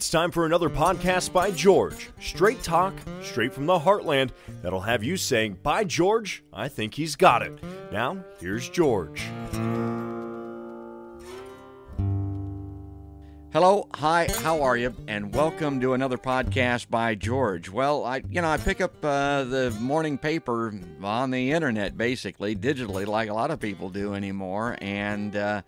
It's time for another podcast by George. Straight talk, straight from the heartland, that'll have you saying, "By George, I think he's got it." Now, here's George. Hello, hi, how are you? And welcome to another podcast by George. Well, I pick up the morning paper on the internet, basically, digitally, like a lot of people do anymore, and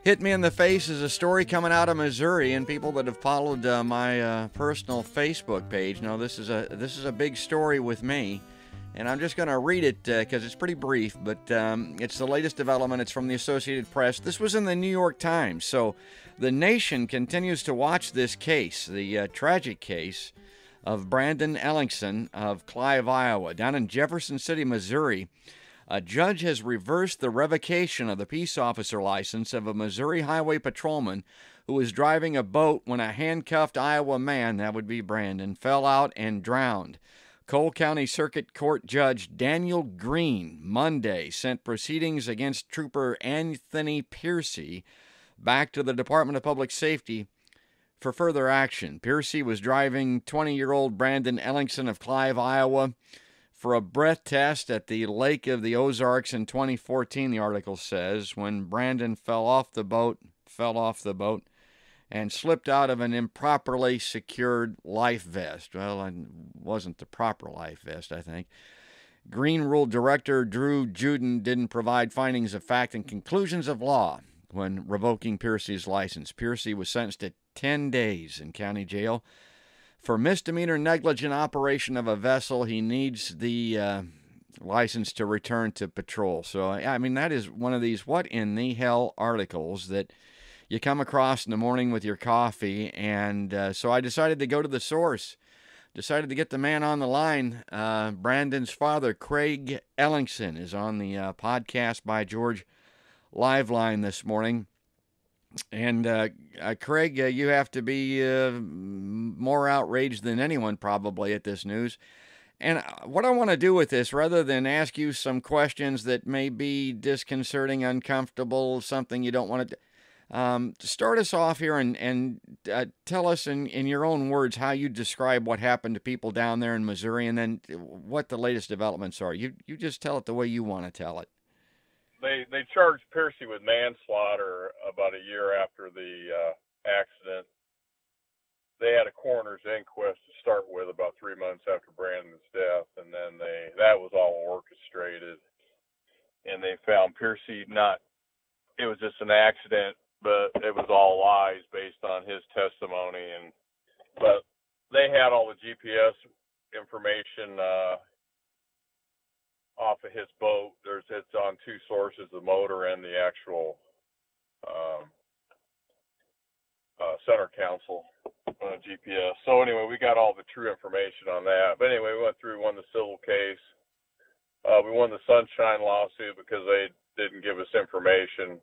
hit me in the face is a story coming out of Missouri, and people that have followed my personal Facebook page know this is a big story with me, and I'm just going to read it because it's pretty brief, but it's the latest development. It's from the Associated Press. This was in the New York Times, so the nation continues to watch this case, the tragic case of Brandon Ellingson of Clive, Iowa. Down in Jefferson City, Missouri, a judge has reversed the revocation of the peace officer license of a Missouri highway patrolman who was driving a boat when a handcuffed Iowa man, that would be Brandon, fell out and drowned. Cole County Circuit Court Judge Daniel Green Monday sent proceedings against Trooper Anthony Piercy back to the Department of Public Safety for further action. Piercy was driving 20-year-old Brandon Ellingson of Clive, Iowa, for a breath test at the Lake of the Ozarks in 2014, the article says, when Brandon fell off the boat, and slipped out of an improperly secured life vest. Well, it wasn't the proper life vest, I think. Green Rule Director Drew Juden didn't provide findings of fact and conclusions of law when revoking Piercy's license. Piercy was sentenced to 10 days in county jail. For misdemeanor negligent operation of a vessel, he needs the license to return to patrol. So, I mean, that is one of these what in the hell articles that you come across in the morning with your coffee. And so I decided to go to the source, decided to get the man on the line. Brandon's father, Craig Ellingson, is on the podcast by George live line this morning. And Craig, you have to be more outraged than anyone probably at this news. And what I want to do with this, rather than ask you some questions that may be disconcerting, uncomfortable, something you don't want to start us off here and tell us in your own words how you describe what happened to people down there in Missouri, and then what the latest developments are. You just tell it the way you want to tell it. They charged Piercy with manslaughter about a year after the accident. They had a coroner's inquest to start with about 3 months after Brandon's death, and then that was all orchestrated. And they found Piercy it was just an accident, but it was all lies based on his testimony. But they had all the GPS information off of his boat. It's on two sources, the motor and the actual center console GPS. So anyway, we got all the true information on that. But anyway, we went through, won the civil case. We won the Sunshine lawsuit because they didn't give us information.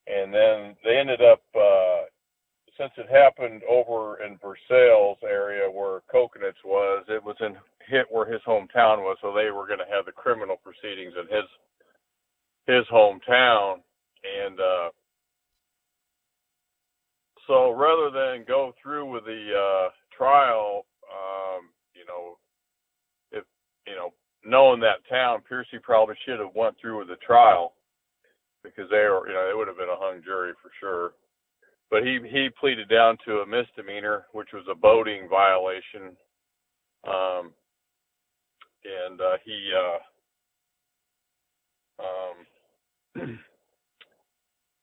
And then they ended up, since it happened over in Versailles area where Coconuts was, it was hit where his hometown was, so they were going to have the criminal proceedings in his hometown. And so rather than go through with the trial, knowing that town, Piercy probably should have went through with the trial because it would have been a hung jury for sure. But he pleaded down to a misdemeanor, which was a boating violation.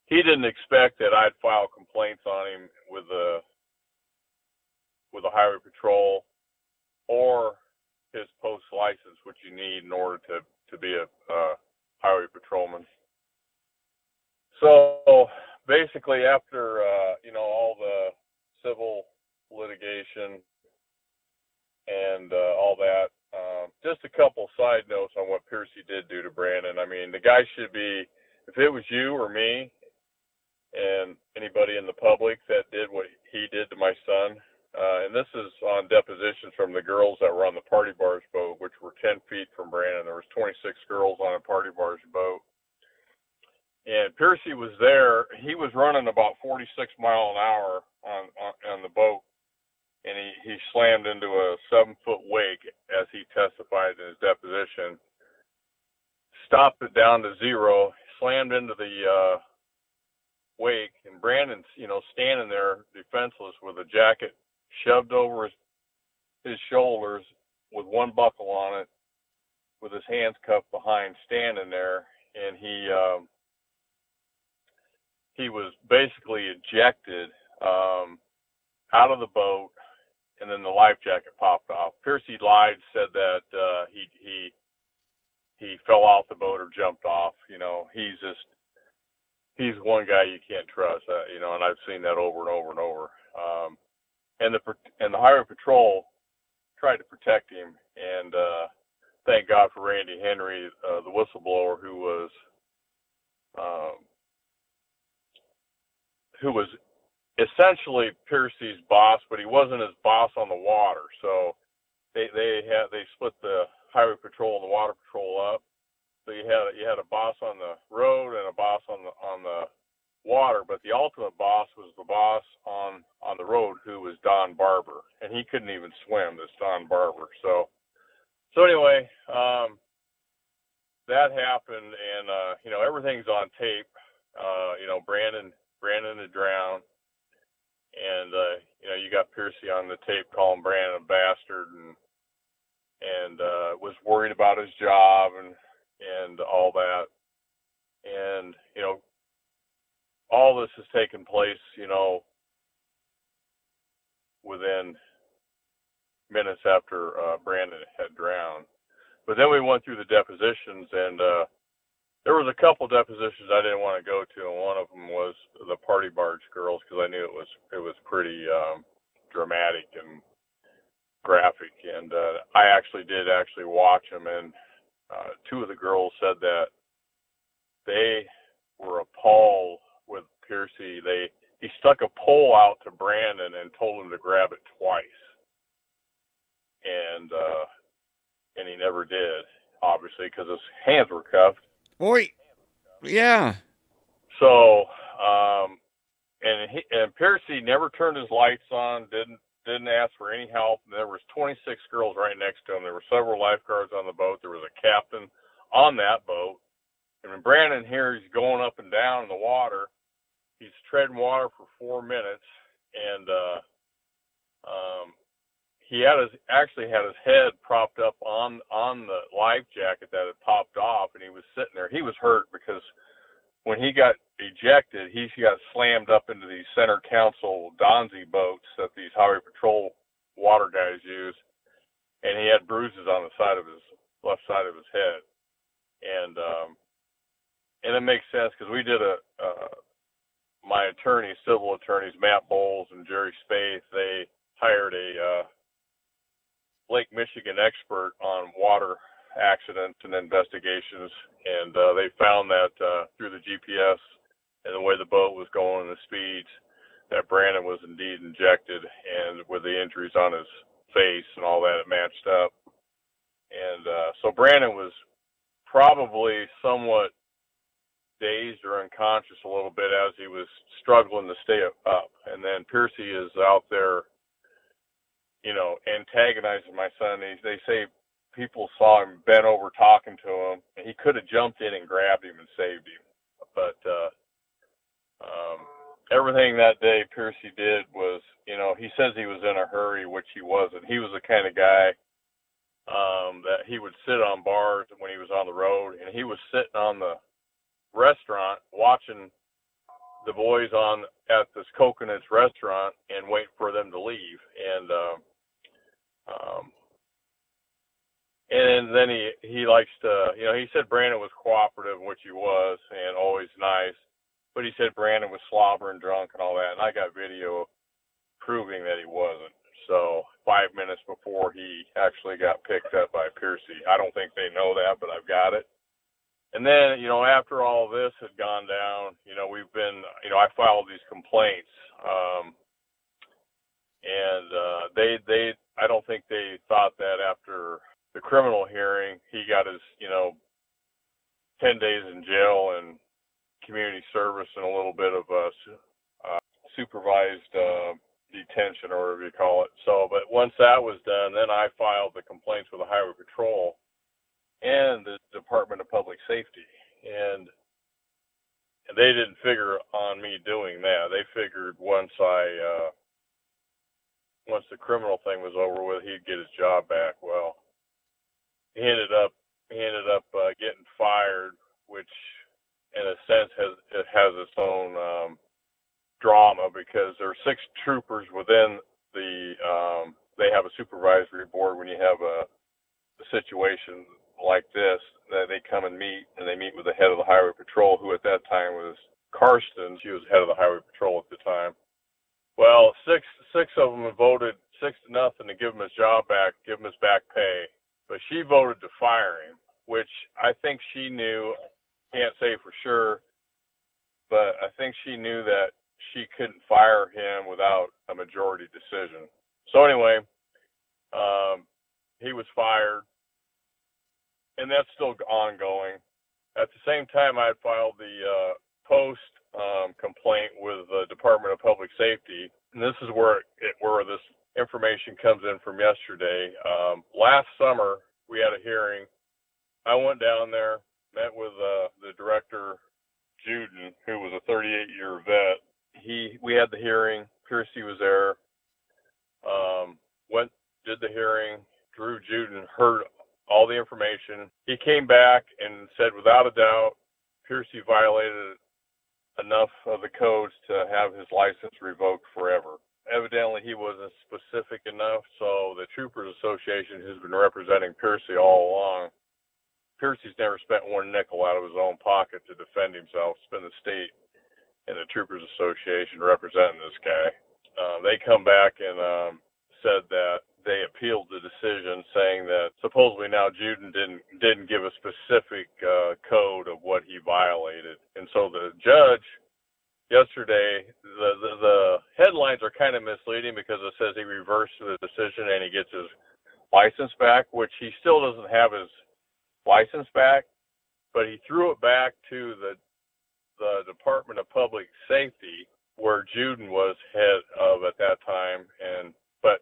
He didn't expect that I'd file complaints on him with the highway patrol or his post license, which you need in order to be a highway patrolman. So basically, after all the civil litigation and all that, just a couple side notes on what Piercy did do to Brandon. I mean, the guy should be, if it was you or me and anybody in the public that did what he did to my son, and this is on depositions from the girls that were on the party barge boat, which were 10 feet from Brandon. There was 26 girls on a party barge boat. And Piercy was there. He was running about 46 miles an hour on the boat, and he slammed into a 7-foot wake, as he testified in his deposition. Stopped it down to zero, slammed into the wake, and Brandon's, standing there defenseless with a jacket shoved over his shoulders with one buckle on it, with his hands cuffed behind, standing there, and he was basically ejected out of the boat, and then the life jacket popped off. Piercy lied, said that he fell off the boat or jumped off. He's one guy you can't trust, and I've seen that over and over and over. And the Highway Patrol tried to protect him, and thank God for Randy Henry, the whistleblower, who was essentially Piercy's boss, but he wasn't his boss on the water. So they split the Highway Patrol and the Water Patrol up. So you had a boss on the road and a boss on the water, but the ultimate boss was the boss on the road, who was Don Barber, and he couldn't even swim. This Don Barber. So anyway, that happened, and everything's on tape. Brandon had drowned, and you got Piercy on the tape calling Brandon a bastard, and was worried about his job and all that, and all this has taken place, within minutes after Brandon had drowned. But then we went through the depositions, and there was a couple depositions I didn't want to go to, and one of them was the party barge girls, because I knew it was pretty dramatic and graphic, and I did watch them, and two of the girls said that they were appalled with Piercy. He stuck a pole out to Brandon and told him to grab it twice, and he never did, obviously, because his hands were cuffed. Boy, yeah. So, and Piercy never turned his lights on, didn't ask for any help. There was 26 girls right next to him. There were several lifeguards on the boat. There was a captain on that boat. And when Brandon here, he's going up and down in the water. He's treading water for 4 minutes, and he actually had his head propped up on the life jacket that had popped off, and he was sitting there. He was hurt because when he got ejected, he got slammed up into these Center Council Donzi boats that these Highway Patrol water guys use, and he had bruises on the left side of his head, and it makes sense because we did my attorneys, civil attorneys, Matt Bowles and Jerry Spaeth, they hired a Lake Michigan expert on water accidents and investigations, and they found that through the GPS and the way the boat was going and the speeds, that Brandon was indeed injected, and with the injuries on his face and all that, it matched up. And so Brandon was probably somewhat dazed or unconscious a little bit as he was struggling to stay up. And then Piercy is out there, antagonizing my son. They say people saw him bent over talking to him, and he could have jumped in and grabbed him and saved him. But everything that day Piercy did was, he says he was in a hurry, which he wasn't. He was the kind of guy that he would sit on bars when he was on the road, and he was sitting on the restaurant watching the boys at this Coconuts restaurant and wait for them to leave, and then he likes to, he said Brandon was cooperative, which he was, and always nice, but he said Brandon was slobbering drunk and all that, and I got video proving that he wasn't. So 5 minutes before he actually got picked up by Piercy. I don't think they know that, but I've got it. And then, after all this had gone down, we've been, I filed these complaints, and I don't think they thought that after the criminal hearing, he got his, 10 days in jail and community service and a little bit of supervised detention, or whatever you call it. So, but once that was done, then I filed the complaints with the Highway Patrol and the Department of Public Safety, and they didn't figure on me doing that. They figured once the criminal thing was over with, he'd get his job back. Well, he ended up getting fired, which in a sense has its own drama, because there are 6 troopers within the they have a supervisory board when you have a situation like this, that they come and they meet with the head of the Highway Patrol, who at that time was Karsten. She was head of the Highway Patrol at the time. Well, six of them voted 6-0 to give him his job back, give him his back pay, but she voted to fire him, which I think she knew, can't say for sure, but I think she knew that she couldn't fire him without a majority decision. So anyway, he was fired, and that's still ongoing. At the same time, I had filed the post complaint with the Department of Public Safety, and this is where this information comes in from yesterday. Last summer, we had a hearing. I went down there, met with the director, Juden, who was a 38-year vet. We had the hearing. Piercy was there. Did the hearing. Drew Juden heard all the information. He came back and said, without a doubt, Piercy violated enough of the codes to have his license revoked forever. Evidently, he wasn't specific enough, so the Troopers Association, who's been representing Piercy all along, Piercy's never spent one nickel out of his own pocket to defend himself. It's been the state and the Troopers Association representing this guy. They come back and said that they appealed the decision, saying that supposedly now Juden didn't give a specific code of what he violated. And so the judge yesterday, the headlines are kind of misleading, because it says he reversed the decision and he gets his license back, which he still doesn't have his license back, but he threw it back to the Department of Public Safety, where Juden was head of at that time. But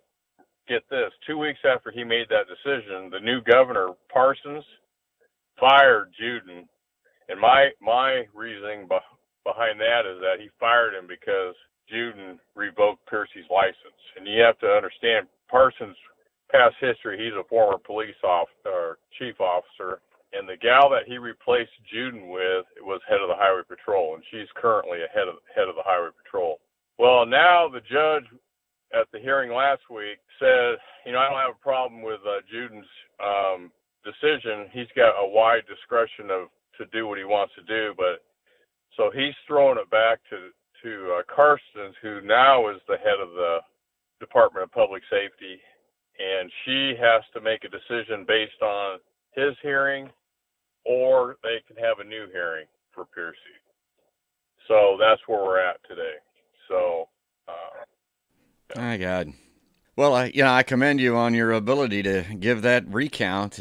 get this, 2 weeks after he made that decision, the new governor, Parsons, fired Juden. And my reasoning behind that is that he fired him because Juden revoked Piercy's license. And you have to understand, Parsons' past history, he's a former police officer, chief officer, and the gal that he replaced Juden with was head of the Highway Patrol, and she's currently a head of the Highway Patrol. Well, now the judge at the hearing last week said, I don't have a problem with Juden's decision. He's got a wide discretion to do what he wants to do, but so he's throwing it back to Karstens, who now is the head of the Department of Public Safety, and she has to make a decision based on his hearing, or they can have a new hearing for Piercy. So that's where we're at today. So, my God. Well, I commend you on your ability to give that recount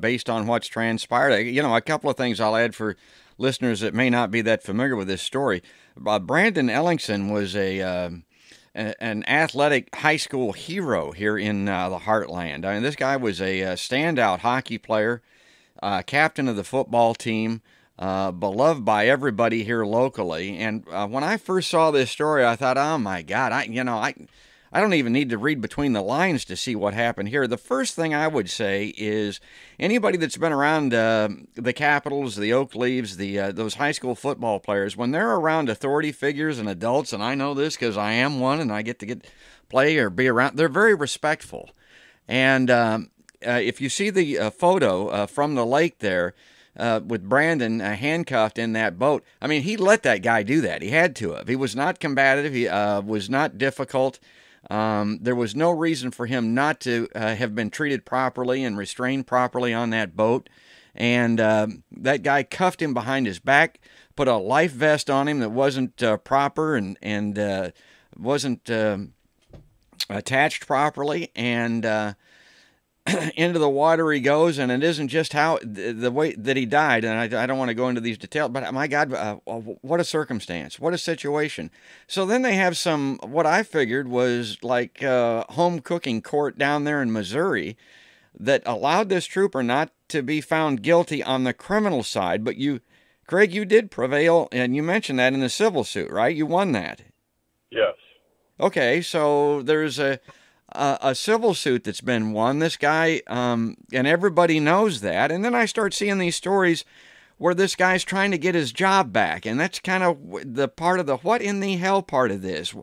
based on what's transpired. A couple of things I'll add for listeners that may not be that familiar with this story. Brandon Ellingson was an athletic high school hero here in the Heartland. I mean, this guy was a standout hockey player, captain of the football team, beloved by everybody here locally. And when I first saw this story, I thought, oh my God, I don't even need to read between the lines to see what happened here. The first thing I would say is anybody that's been around the Capitals, the Oak Leaves, those high school football players, when they're around authority figures and adults, and I know this because I am one and I get to play or be around, they're very respectful. And if you see the photo from the lake there, with Brandon handcuffed in that boat, I mean, he let that guy do that. He had to have. He was not combative. He was not difficult. There was no reason for him not to have been treated properly and restrained properly on that boat. And that guy cuffed him behind his back, put a life vest on him that wasn't proper and wasn't attached properly. And into the water he goes, and it isn't just how the way that he died. And I don't want to go into these details, but my God, what a circumstance, what a situation. So then they have some, what I figured was like home cooking court down there in Missouri that allowed this trooper not to be found guilty on the criminal side. But you, Craig, you did prevail, and you mentioned that in the civil suit, right? You won that. Yes. Okay, so there's a civil suit that's been won. This guy, and everybody knows that. And then I start seeing these stories where this guy's trying to get his job back, and that's kind of the part of the what in the hell part of this.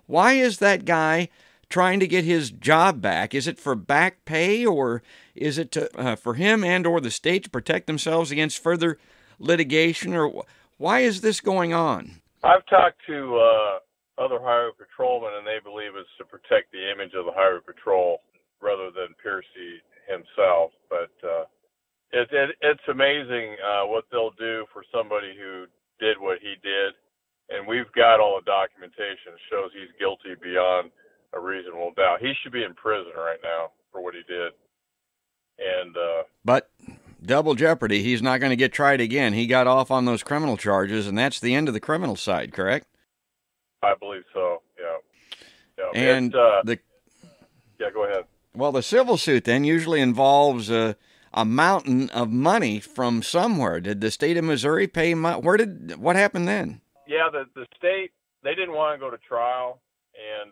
Why is that guy trying to get his job back? Is it for back pay, or is it to, for him and or the state to protect themselves against further litigation, or why is this going on? I've talked to other highway patrolmen, and they believe it's to protect the image of the highway patrol rather than Piercy himself. But it's amazing what they'll do for somebody who did what he did, and we've got all the documentation that shows he's guilty beyond a reasonable doubt. He should be in prison right now for what he did. And but double jeopardy, he's not going to get tried again. He got off on those criminal charges, and that's the end of the criminal side, correct? I believe so. Yeah. And yeah, go ahead. Well, the civil suit then usually involves a mountain of money from somewhere. Did the state of Missouri pay? What happened then? Yeah, the state, they didn't want to go to trial, and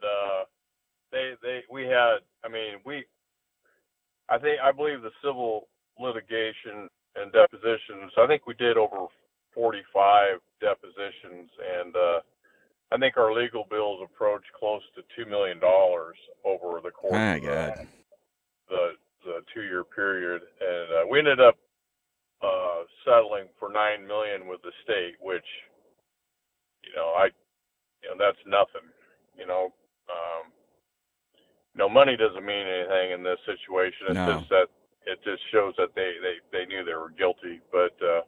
I believe the civil litigation and depositions, I think we did over 45 depositions, and I think our legal bills approached close to $2 million over the course of the 2-year period, and we ended up settling for $9 million with the state, which that's nothing. Money doesn't mean anything in this situation. It just shows that they knew they were guilty, but the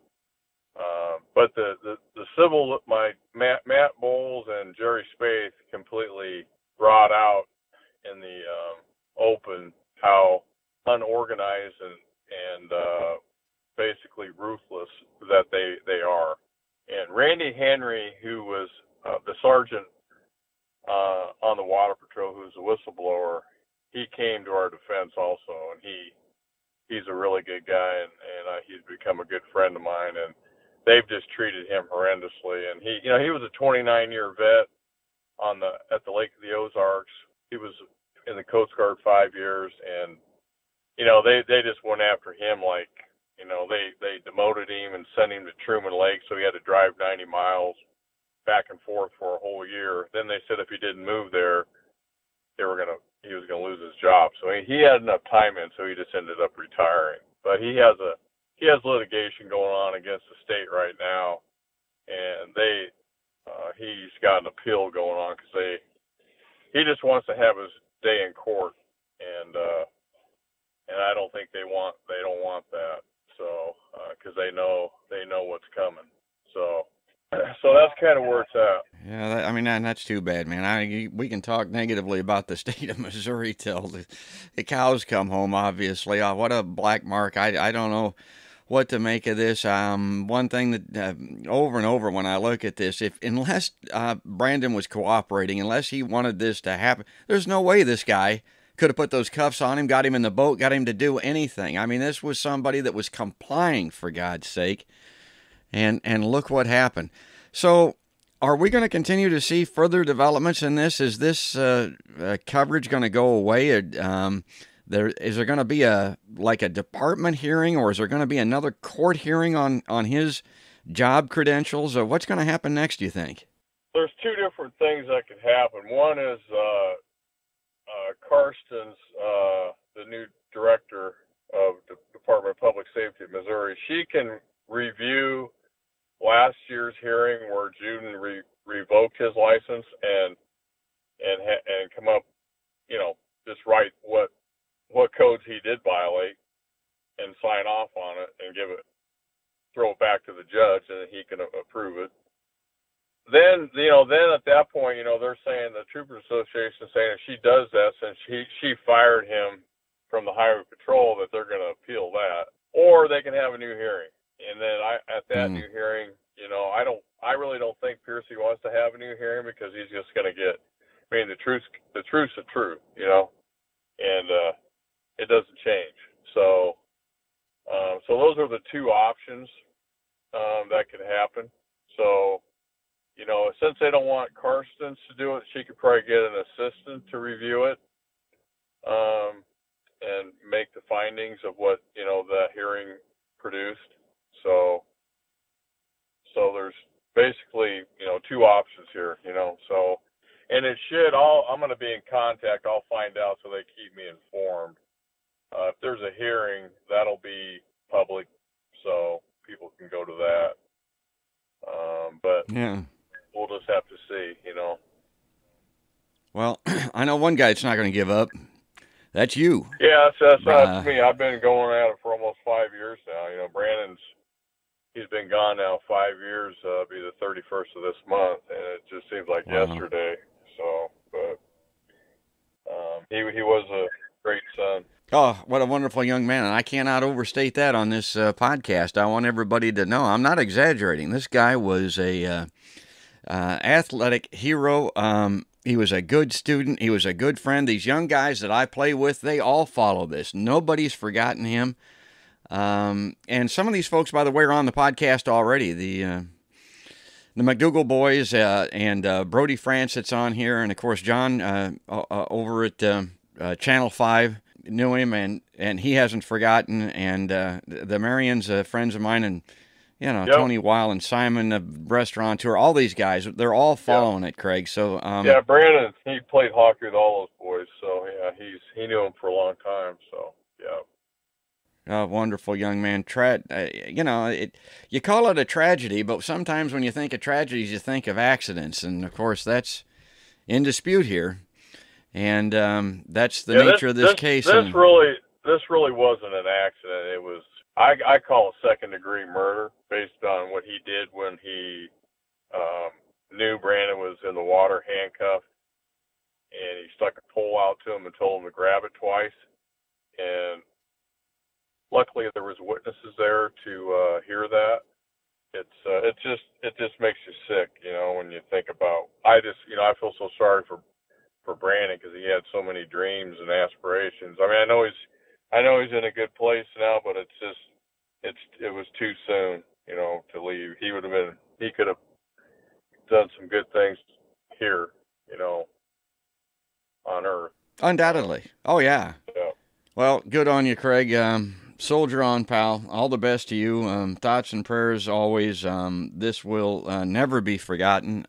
civil, Matt Bowles and Jerry Spaeth completely brought out in the open how unorganized and basically ruthless that they are. And Randy Henry, who was the sergeant on the Water Patrol, who's a whistleblower, he came to our defense also, and he's a really good guy, and he's become a good friend of mine, and they've just treated him horrendously. And he was a 29-year vet at the Lake of the Ozarks. He was in the Coast Guard 5 years, and they just went after him like, they demoted him and sent him to Truman Lake, so he had to drive 90 miles back and forth for a whole year. Then they said if he didn't move there, he was gonna lose his job. So he had enough time in, so he just ended up retiring. But he has litigation going on against the state right now, and he's got an appeal going on because he just wants to have his day in court, and I don't think they don't want that. So because they know what's coming. So that's kind of where it's at. Yeah, that's too bad, man. We can talk negatively about the state of Missouri till the cows come home, obviously. What a black mark. I don't know what to make of this. One thing that over and over when I look at this, unless Brandon was cooperating, unless he wanted this to happen, there's no way this guy could have put those cuffs on him, got him in the boat, got him to do anything. I mean, this was somebody that was complying, for God's sake. And look what happened. So are we going to continue to see further developments in this? Is this coverage going to go away? Is there going to be a department hearing, or is there going to be another court hearing on his job credentials? Or what's going to happen next, do you think? There's two different things that could happen. One is Karsten's, the new director of the Department of Public Safety of Missouri. She can review last year's hearing where Juden revoked his license and come up, just write what codes he did violate and sign off on it and throw it back to the judge, and he can approve it. Then at that point, they're saying, the Troopers Association is saying if she does that, since she fired him from the Highway Patrol that they're going to appeal that, or they can have a new hearing. And then at that new hearing, I really don't think Piercy wants to have a new hearing because he's just going to get. I mean, the truth's the truth, and it doesn't change. So, so those are the two options that could happen. So, since they don't want Karstens to do it, she could probably get an assistant to review it and make the findings of what that hearing produced. So there's basically two options here. So. And it should I'm going to be in contact. I'll find out so they keep me informed. If there's a hearing, that'll be public, so people can go to that. But yeah, we'll just have to see, Well, I know one guy that's not going to give up. That's you. Yeah, that's me. I've been going at it for almost 5 years now. He's been gone now 5 years. Be the 31st of this month, and it just seems like yesterday. So, but he was a great son. Oh, what a wonderful young man. And I cannot overstate that on this podcast. I want everybody to know I'm not exaggerating. This guy was a athletic hero. He was a good student. He was a good friend. These young guys that I play with, they all follow this. Nobody's forgotten him. And some of these folks, by the way, are on the podcast already. The McDougal boys and Brody France that's on here, and of course John over at Channel 5 knew him, and he hasn't forgotten. And the Marions, friends of mine, and Tony Weil and Simon, the restaurateur, all these guys, they're all following it, Craig. So Brandon, he played hockey with all those boys, so yeah, he knew him for a long time. So yeah. Oh, wonderful young man. You call it a tragedy, but sometimes when you think of tragedies, you think of accidents. And, of course, that's in dispute here. And that's the nature of this case. This really wasn't an accident. It was, I call it second-degree murder based on what he did when he knew Brandon was in the water handcuffed. And he stuck a pole out to him and told him to grab it twice. And luckily, there was witnesses there to hear that. It just makes you sick, when you think about. I feel so sorry for Brandon because he had so many dreams and aspirations. I mean, I know he's in a good place now, but it was too soon, to leave. He could have done some good things here, on Earth. Undoubtedly. Oh yeah. Yeah. Well, good on you, Craig. Soldier on, pal. All the best to you. Thoughts and prayers always. This will never be forgotten.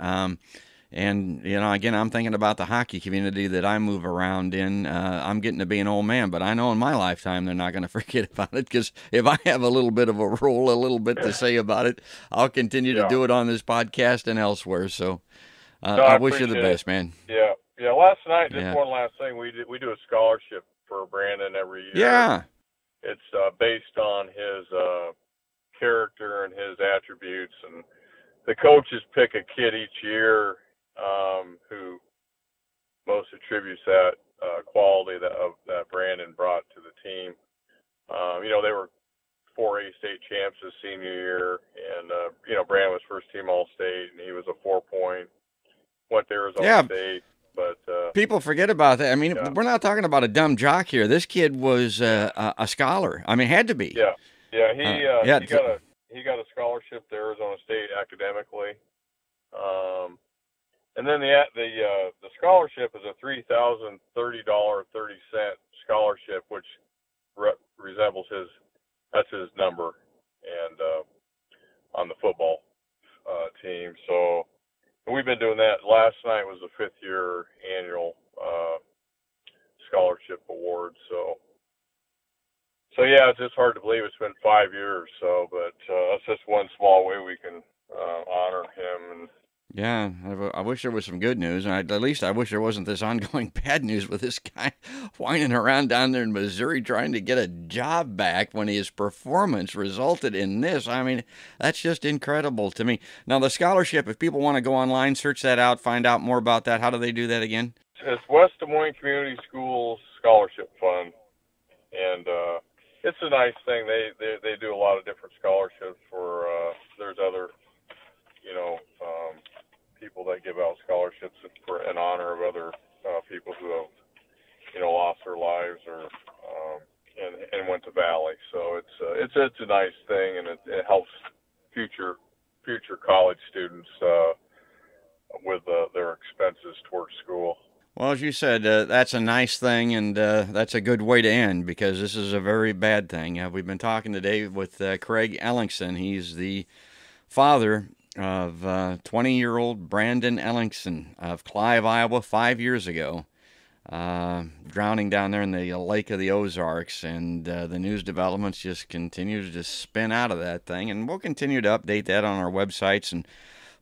And, again, I'm thinking about the hockey community that I move around in. I'm getting to be an old man, but I know in my lifetime they're not going to forget about it because if I have a little bit of a role, a little bit to say about it, I'll continue to do it on this podcast and elsewhere. So I wish you the best, man. Yeah. Yeah. Last night, just one last thing. We do a scholarship for Brandon every year. Yeah. It's based on his character and his attributes, and the coaches pick a kid each year who most attributes that quality that Brandon brought to the team. They were 4A state champs his senior year, and Brandon was first team All-State, and he was a 4-point. Went to Arizona State. But people forget about that. I mean, we're not talking about a dumb jock here. This kid was a scholar. I mean, had to be. Yeah, yeah. He got a scholarship to Arizona State academically, and then the scholarship is a $3,030.30 scholarship, which resembles that's his number, and on the football team. So. We've been doing that. Last night was the 5th-year annual scholarship award. So yeah, it's just hard to believe it's been 5 years. So, but that's just one small way we can honor him. And yeah, I wish there was some good news, and at least I wish there wasn't this ongoing bad news with this guy whining around down there in Missouri trying to get a job back when his performance resulted in this. I mean, that's just incredible to me. Now, the scholarship, if people want to go online, search that out, find out more about that, how do they do that again? It's West Des Moines Community Schools Scholarship Fund. and it's a nice thing. They do a lot of different scholarships for. There's other, people that give out scholarships in honor of other people who have, lost their lives or and went to Valley. So it's a nice thing, and it helps future college students with their expenses towards school. Well, as you said, that's a nice thing, and that's a good way to end, because this is a very bad thing. We've been talking today with Craig Ellingson. He's the father of 20-year-old Brandon Ellingson of Clive, Iowa, 5 years ago, drowning down there in the Lake of the Ozarks, and the news developments just continue to just spin out of that thing, and we'll continue to update that on our websites and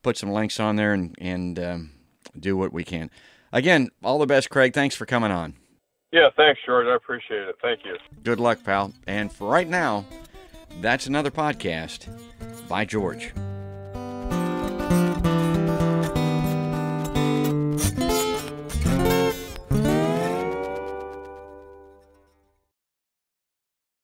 put some links on there and do what we can. Again, all the best, Craig. Thanks for coming on. Yeah, thanks, George. I appreciate it. Thank you. Good luck, pal. And for right now, that's another podcast by George.